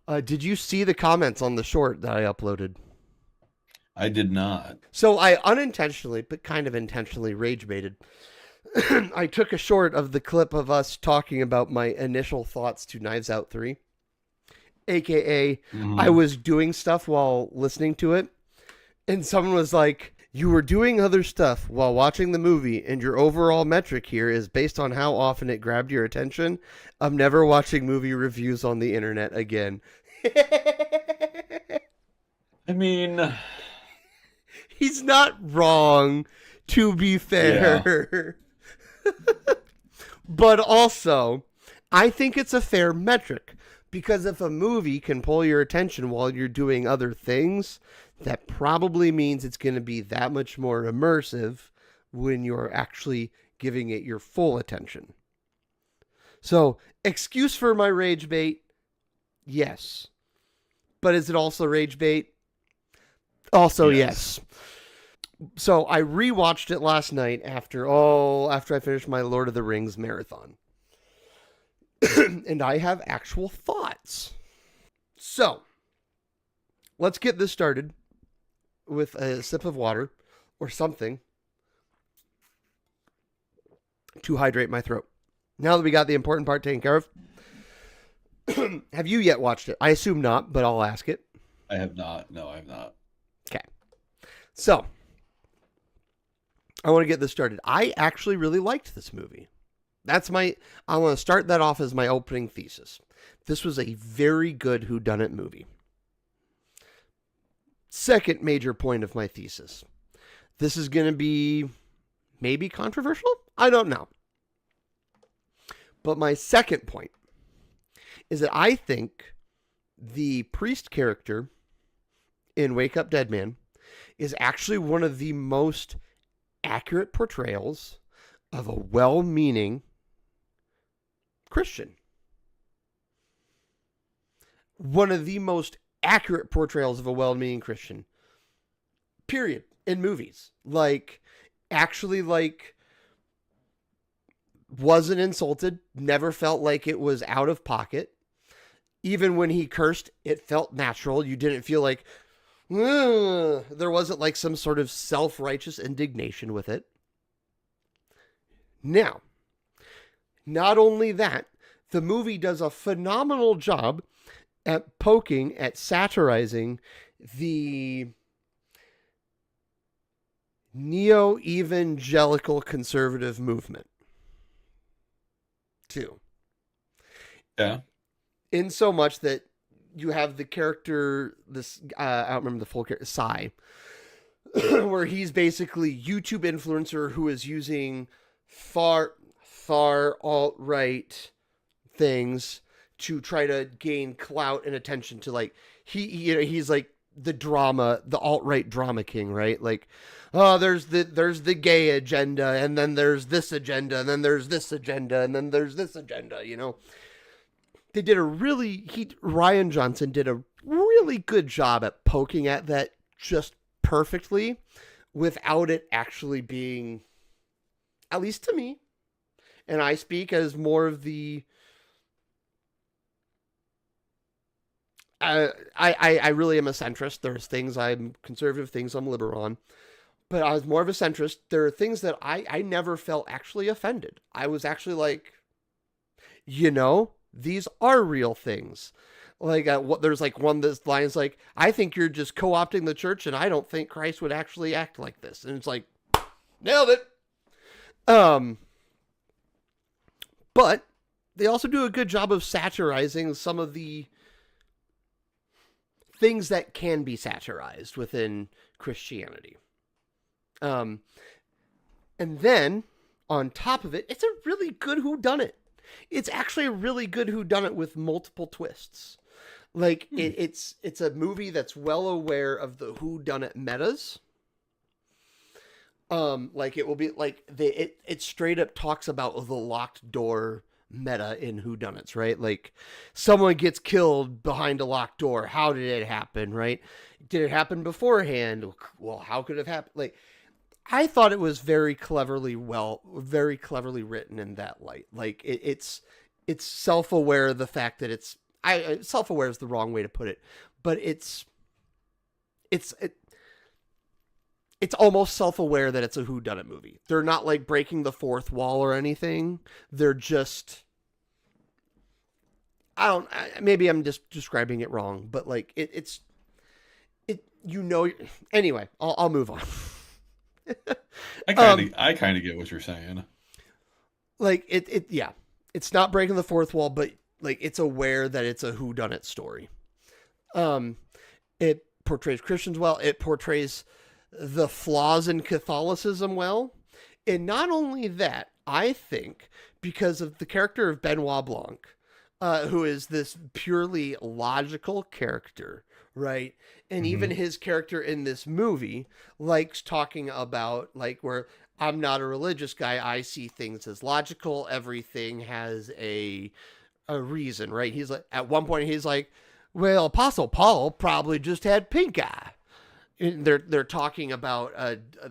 Did you see the comments on the short that I uploaded? I did not. So I unintentionally, but kind of intentionally, rage baited. I took a short of the clip of us talking about my initial thoughts to Knives Out 3, aka I Hmm. was doing stuff while listening to it, and someone was like, "You were doing other stuff while watching the movie, and your overall metric here is based on how often it grabbed your attention. I'm never watching movie reviews on the internet again." I mean, He's not wrong, to be yeah. fair. But also, I think it's a fair metric because if a movie can pull your attention while you're doing other things, that probably means it's going to be that much more immersive when you're actually giving it your full attention. So, excuse for my rage bait, yes. But is it also rage bait? Also, Yes. yes. So I rewatched it last night after I finished my Lord of the Rings marathon. And I have actual thoughts. So, let's get this started with a sip of water or something to hydrate my throat. Now that we got the important part taken care of, have you yet watched it? I assume not, but I'll ask it. I have not. No, I have not. Okay. So, I want to get this started. I actually really liked this movie. I want to start that off as my opening thesis. This was a very good whodunit movie. Second major point of my thesis. This is going to be maybe controversial? I don't know. But my second point is that I think the priest character in Wake Up Dead Man is actually one of the most accurate portrayals of a well meaning Christian. One of the most accurate portrayals of a well meaning Christian. Period. In movies. Actually, wasn't insulted, never felt like it was out of pocket. Even when he cursed, it felt natural. You didn't feel like, there wasn't like some sort of self righteous indignation with it. Now, not only that, the movie does a phenomenal job at poking, at satirizing the neo evangelical conservative movement, too. Yeah. In so much that you have the character, I don't remember the full character, Psy, where he's basically YouTube influencer who is using far alt right things to try to gain clout and attention to he's like the alt right drama king, right? Like, oh, there's the gay agenda, and then there's this agenda, and then there's this agenda, and then there's this agenda. They did Ryan Johnson did a really good job at poking at that just perfectly without it actually being, at least to me, and I speak as more of the I really am a centrist. There's things I'm conservative, things I'm liberal on. But I was more of a centrist. There are things that I never felt actually offended. I was actually like, these are real things. Like what there's like one this line is like, I think you're just co-opting the church, and I don't think Christ would actually act like this. And it's like, nailed it. Um, but they also do a good job of satirizing some of the things that can be satirized within Christianity. Um, and then on top of it, it's a really good whodunit. It's actually a really good whodunit with multiple twists. Like Hmm. it's a movie that's well aware of the whodunit metas. Like it will be like it straight up talks about the locked door meta in whodunits, right? Like someone gets killed behind a locked door. How did it happen, right? Did it happen beforehand? Well, how could it have happened? Like I thought it was very cleverly written in that light. Like it's self aware of the fact that it's self-aware is the wrong way to put it, but it's almost self-aware that it's a whodunit movie. They're not like breaking the fourth wall or anything. They're just, maybe I'm just describing it wrong, but like anyway, I'll move on. I kind of get what you're saying. Like yeah, it's not breaking the fourth wall, but like it's aware that it's a whodunit story. It portrays Christians well. It portrays the flaws in Catholicism well. And not only that, I think because of the character of Benoit Blanc, who is this purely logical character, right? And even his character in this movie likes talking about like where I'm not a religious guy. I see things as logical. Everything has a reason, right? He's like, at one point he's like, well, Apostle Paul probably just had pink eye. And they're talking about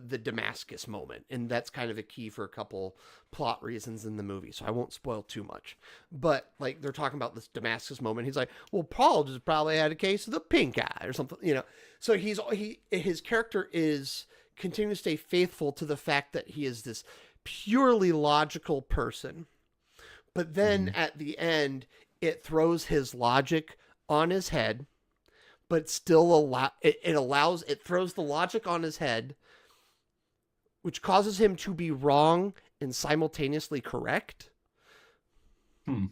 the Damascus moment, and that's kind of a key for a couple plot reasons in the movie. So I won't spoil too much, but like they're talking about this Damascus moment. He's like, well, Paul just probably had a case of the pink eye or something, you know. So his character is continuing to stay faithful to the fact that he is this purely logical person, but then at the end it throws his logic on his head. But still it throws the logic on his head, which causes him to be wrong and simultaneously correct. And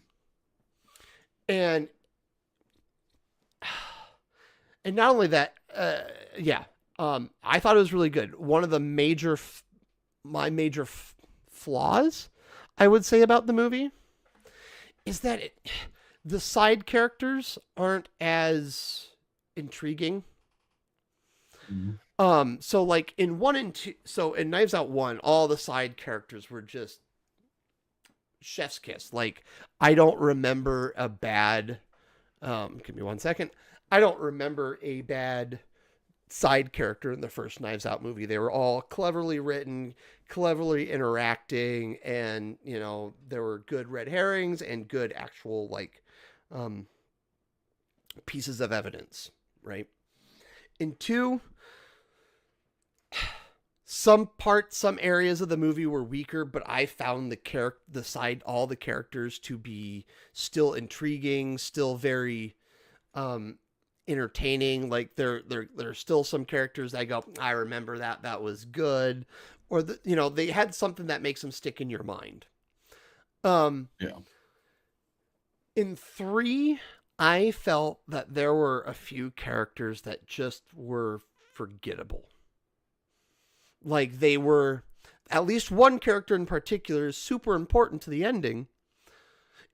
not only that, I thought it was really good. One of the major flaws, I would say, about the movie is that the side characters aren't as intriguing. So like in 1 and 2, so in Knives Out 1, all the side characters were just chef's kiss. Like I don't remember a bad give me 1 second. I don't remember a bad side character in the first Knives Out movie. They were all cleverly written, cleverly interacting, and you know, there were good red herrings and good actual like pieces of evidence. Right. In 2, some areas of the movie were weaker, but I found all the characters to be still intriguing, still very entertaining. Like there are still some characters that I go, I remember that was good, or they had something that makes them stick in your mind. In 3, I felt that there were a few characters that just were forgettable. Like they were, at least one character in particular is super important to the ending.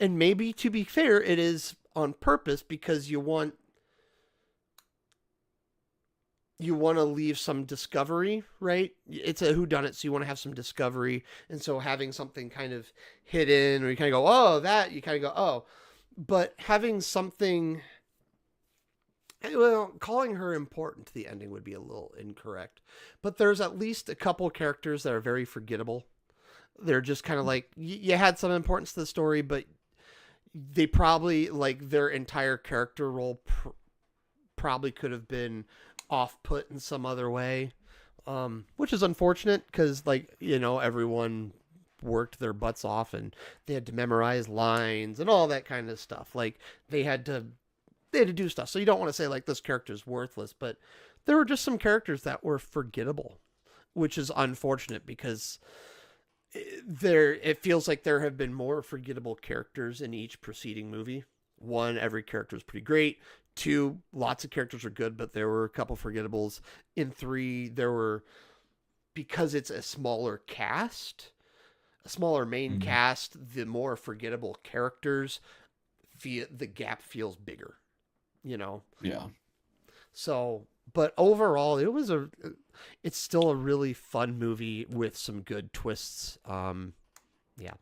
And maybe, to be fair, it is on purpose because you want to leave some discovery, right? It's a whodunit, so you want to have some discovery. And so having something kind of hidden, or you kind of go, oh, that, you kind of go, oh. But having something, well, calling her important to the ending would be a little incorrect. But there's at least a couple characters that are very forgettable. They're just kind of like, you had some importance to the story, but they probably, like, their entire character role probably could have been off-put in some other way. Which is unfortunate because, like, you know, everyone worked their butts off and they had to memorize lines and all that kind of stuff. Like they had to do stuff. So you don't want to say like this character's worthless, but there were just some characters that were forgettable, which is unfortunate because it feels like there have been more forgettable characters in each preceding movie. 1, every character is pretty great. 2, lots of characters are good, but there were a couple forgettables. In 3, there were, because it's a smaller cast, a smaller main cast, the more forgettable characters, the gap feels bigger, you know? Yeah. So, but overall, it's still a really fun movie with some good twists. Yeah,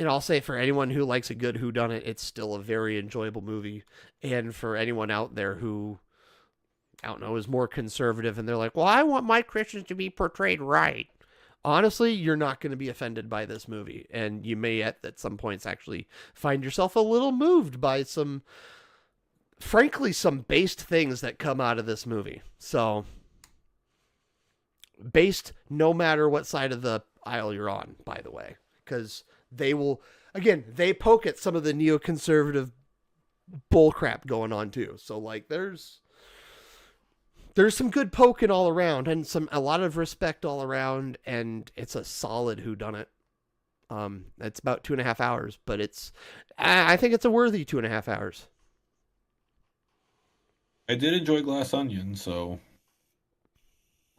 I'll say for anyone who likes a good whodunit, it's still a very enjoyable movie. And for anyone out there who, I don't know, is more conservative and they're like, well, I want my Christians to be portrayed right. honestly, you're not going to be offended by this movie, and you may at some points actually find yourself a little moved by some, frankly, some based things that come out of this movie. So, based no matter what side of the aisle you're on, by the way, because they will, again, they poke at some of the neoconservative bullcrap going on too. So, like, there's some good poking all around and a lot of respect all around, and it's a solid whodunit. It's about 2.5 hours, but I think it's a worthy 2.5 hours. I did enjoy Glass Onion, so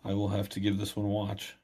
I will have to give this one a watch.